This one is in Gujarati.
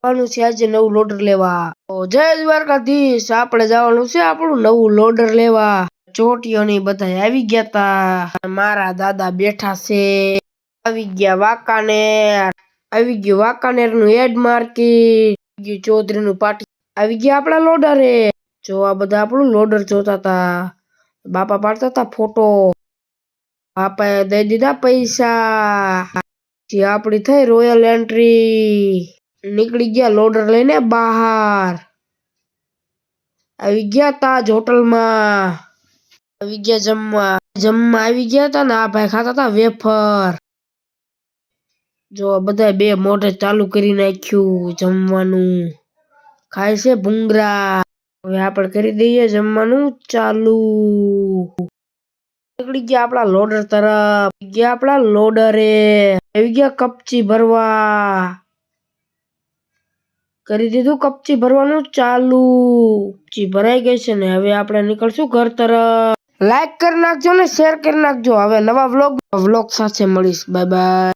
જવાનું છે આજે નવું લોડર લેવા. જય દ્વારકાધીશ. આપણે જવાનું છે આપણું નવું લોડર લેવા. ચોટીઓની બધા આવી ગયા તા. મારા દાદા બેઠા છે. આવી ગયા વાંકાનેર. આવી ગયું વાંકાનેર નું હેડ માર્કેટ. ચૌધરી નું પાટી આવી ગયા આપડા લોડરે. જો આ બધા આપણું લોડર જોતા તા. બાપા પાડતા તા ફોટો. બાપાએ દઈ દીધા પૈસા. આપડી થઈ રોયલ એન્ટ્રી. નીકળી ગયા લોડર લઈને બહાર. આવી ગયા તાજ હોટલ માં. આવી ગયા જમવા આવી ગયા તા ને આ ભાઈ ખાતા તા વેફર. જો બધા બે મોઢે ચાલુ કરી નાખ્યું જમવાનું. ખાય છે ભૂંગરા. હવે આપણે કરી દઈએ જમવાનું ચાલુ. નીકળી ગયા આપડા લોડર તરફ. ગયા આપડા લોડરે. આવી ગયા કપચી ભરવા. કરી દીધું કપચી ભરવાનું ચાલુ. કપચી ભરાઈ ગઈ છે ને હવે આપણે નીકળશું ઘર તરફ. લાઈક કરી નાખજો ને શેર કરી નાખજો. હવે નવા વ્લોગ સાથે મળીશ. Bye bye.